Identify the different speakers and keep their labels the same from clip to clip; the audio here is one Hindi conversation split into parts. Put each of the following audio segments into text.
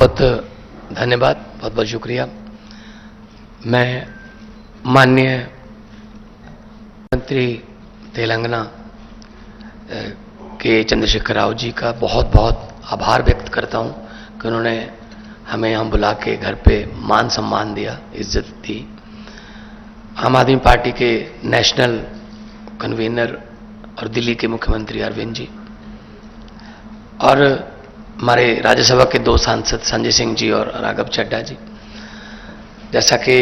Speaker 1: बहुत धन्यवाद, बहुत बहुत शुक्रिया। मैं माननीय मंत्री तेलंगाना के चंद्रशेखर राव जी का बहुत बहुत आभार व्यक्त करता हूं कि उन्होंने हमें यहाँ बुला के घर पे मान सम्मान दिया, इज्जत दी। आम आदमी पार्टी के नेशनल कन्वीनर और दिल्ली के मुख्यमंत्री अरविंद जी और हमारे राज्यसभा के दो सांसद संजय सिंह जी और राघव चड्ढा जी, जैसा कि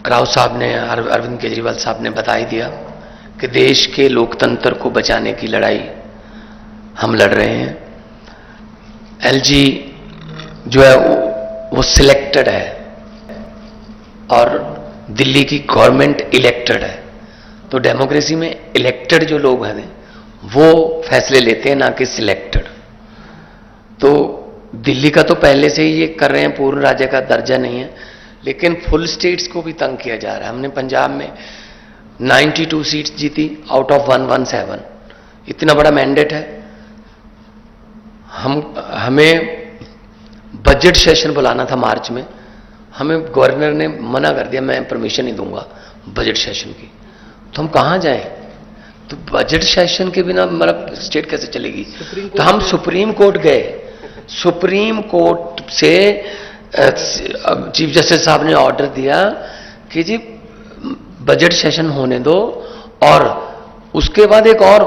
Speaker 1: राव साहब ने, अरविंद केजरीवाल साहब ने बता ही दिया कि देश के लोकतंत्र को बचाने की लड़ाई हम लड़ रहे हैं। एलजी जो है वो सिलेक्टेड है और दिल्ली की गवर्नमेंट इलेक्टेड है। तो डेमोक्रेसी में इलेक्टेड जो लोग हैं वो फैसले लेते हैं, ना कि सिलेक्टेड। तो दिल्ली का तो पहले से ही ये कर रहे हैं, पूर्ण राज्य का दर्जा नहीं है, लेकिन फुल स्टेट्स को भी तंग किया जा रहा है। हमने पंजाब में 92 सीट्स जीती आउट ऑफ 117। इतना बड़ा मैंडेट है। हमें बजट सेशन बुलाना था मार्च में, हमें गवर्नर ने मना कर दिया, मैं परमिशन नहीं दूंगा बजट सेशन की। तो हम कहां जाएं? तो बजट सेशन के बिना मतलब स्टेट कैसे चलेगी? तो हम सुप्रीम कोर्ट गए। सुप्रीम कोर्ट से चीफ जस्टिस साहब ने ऑर्डर दिया कि जी बजट सेशन होने दो, और उसके बाद एक और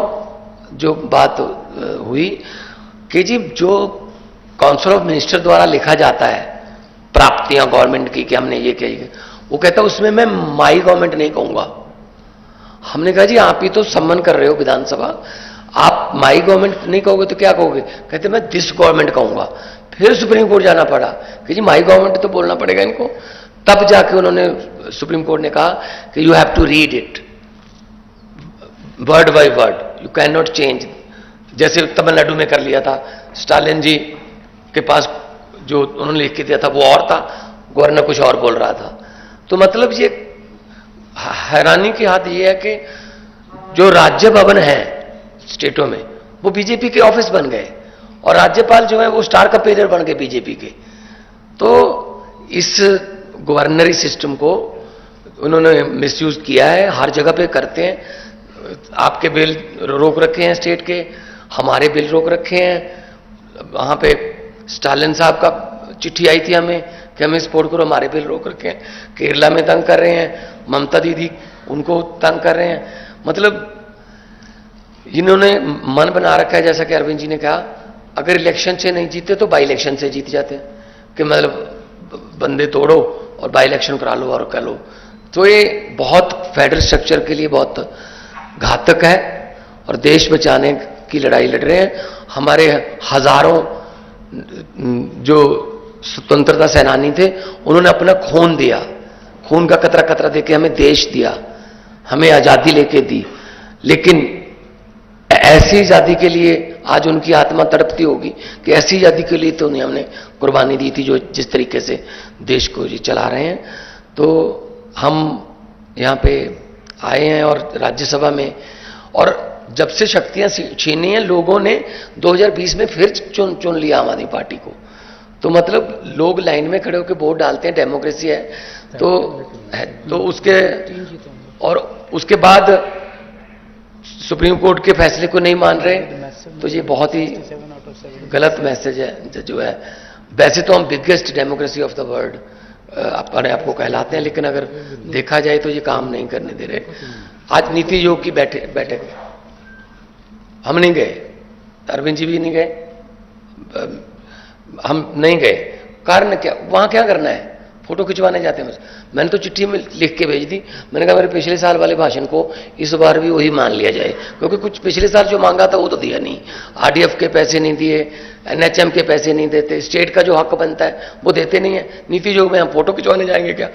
Speaker 1: जो बात हुई कि जी जो काउंसिल ऑफ मिनिस्टर द्वारा लिखा जाता है प्राप्तियां गवर्नमेंट की कि हमने ये किया, वो कहता है उसमें मैं माई गवर्नमेंट नहीं कहूंगा। हमने कहा जी आप ही तो सम्मान कर रहे हो विधानसभा, आप माई गवर्नमेंट नहीं कहोगे तो क्या कहोगे? कहते मैं दिस गवर्नमेंट कहूंगा। फिर सुप्रीम कोर्ट जाना पड़ा कि जी माई गवर्नमेंट तो बोलना पड़ेगा इनको। तब जाके उन्होंने, सुप्रीम कोर्ट ने कहा कि you have to read it word by word, you cannot नॉट चेंज। जैसे तमिलनाडु में कर लिया था, स्टालिन जी के पास जो उन्होंने लिख के दिया था वो और था, गवर्नर कुछ और बोल रहा था। तो मतलब ये हैरानी की बात यह है कि जो राज्य भवन है स्टेटों में वो बीजेपी के ऑफिस बन गए, और राज्यपाल जो है वो स्टार कंपेनियर बन गए बीजेपी के। तो इस गवर्नरी सिस्टम को उन्होंने मिसयूज किया है, हर जगह पे करते हैं। आपके बिल रोक रखे हैं स्टेट के, हमारे बिल रोक रखे हैं। वहां पे स्टालिन साहब का चिट्ठी आई थी हमें कि हमें सपोर्ट करो, हमारे बिल रोक रखे हैं। केरला में तंग कर रहे हैं, ममता दीदी उनको तंग कर रहे हैं। मतलब इन्होंने मन बना रखा है, जैसा कि अरविंद जी ने कहा, अगर इलेक्शन से नहीं जीते तो बाई इलेक्शन से जीत जाते हैं, कि मतलब बंदे तोड़ो और बाई इलेक्शन करा लो और कर लो। तो ये बहुत फेडरल स्ट्रक्चर के लिए बहुत घातक है, और देश बचाने की लड़ाई लड़ रहे हैं। हमारे हजारों जो स्वतंत्रता सेनानी थे उन्होंने अपना खून दिया, खून का कतरा कतरा देके हमें देश दिया, हमें आजादी लेके दी। लेकिन ऐसी आजादी के लिए आज उनकी आत्मा तड़पती होगी कि ऐसी आजादी के लिए तो नहीं हमने कुर्बानी दी थी जो जिस तरीके से देश को जी चला रहे हैं। तो हम यहाँ पे आए हैं और राज्यसभा में, और जब से शक्तियां छीनी हैं लोगों ने 2020 में फिर चुन लिया आम आदमी पार्टी को। तो मतलब लोग लाइन में खड़े होकर वोट डालते हैं, डेमोक्रेसी है। तो उसके और उसके बाद सुप्रीम कोर्ट के फैसले को नहीं मान रहे, तो ये बहुत ही गलत मैसेज है जो है। वैसे तो हम biggest democracy of the world अपने आप को कहलाते हैं, लेकिन अगर देखा जाए तो ये काम नहीं करने दे रहे। आज नीति आयोग की बैठक हम नहीं गए, अरविंद जी भी नहीं गए, हम नहीं गए। कारण क्या? वहां क्या करना है? फोटो खिंचवाने जाते हैं बस। मैंने तो चिट्ठी में लिख के भेज दी, मैंने कहा मेरे पिछले साल वाले भाषण को इस बार भी वही मान लिया जाए, क्योंकि कुछ पिछले साल जो मांगा था वो तो दिया नहीं। आरडीएफ के पैसे नहीं दिए, एनएचएम के पैसे नहीं देते, स्टेट का जो हक बनता है वो देते नहीं है। नीति आयोग में हम फोटो खिंचवाने जाएंगे क्या?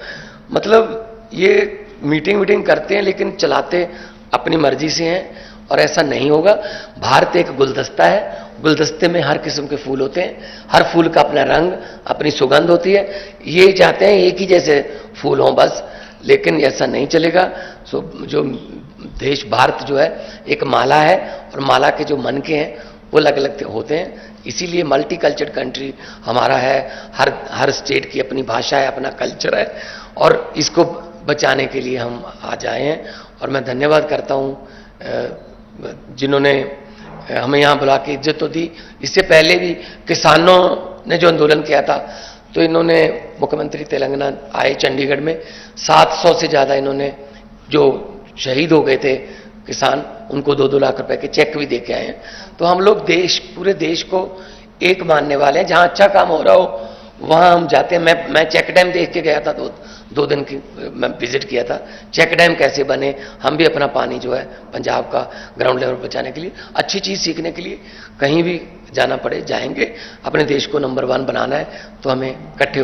Speaker 1: मतलब ये मीटिंग करते हैं लेकिन चलाते अपनी मर्जी से हैं, और ऐसा नहीं होगा। भारत एक गुलदस्ता है, गुलदस्ते में हर किस्म के फूल होते हैं, हर फूल का अपना रंग, अपनी सुगंध होती है। ये चाहते हैं एक ही जैसे फूल हों बस, लेकिन ऐसा नहीं चलेगा। जो देश भारत जो है एक माला है, और माला के जो मनके हैं वो अलग अलग होते हैं। इसीलिए मल्टी कल्चर कंट्री हमारा है, हर स्टेट की अपनी भाषा है, अपना कल्चर है, और इसको बचाने के लिए हम आज आए हैं। और मैं धन्यवाद करता हूं जिन्होंने हमें यहाँ बुला के इज्जत तो दी। इससे पहले भी किसानों ने जो आंदोलन किया था, तो इन्होंने, मुख्यमंत्री तेलंगाना आए चंडीगढ़ में, 700 से ज़्यादा इन्होंने जो शहीद हो गए थे किसान, उनको 2-2 लाख रुपए के चेक भी दे के आए हैं। तो हम लोग पूरे देश को एक मानने वाले हैं। जहां अच्छा काम हो रहा हो वहां हम जाते हैं। मैं चेक डैम देख के गया था, 2 दिन की मैं विजिट किया था। चेक डैम कैसे बने, हम भी अपना पानी जो है पंजाब का ग्राउंड लेवल पर बचाने के लिए, अच्छी चीज सीखने के लिए कहीं भी जाना पड़े जाएंगे। अपने देश को नंबर 1 बनाना है तो हमें इकट्ठे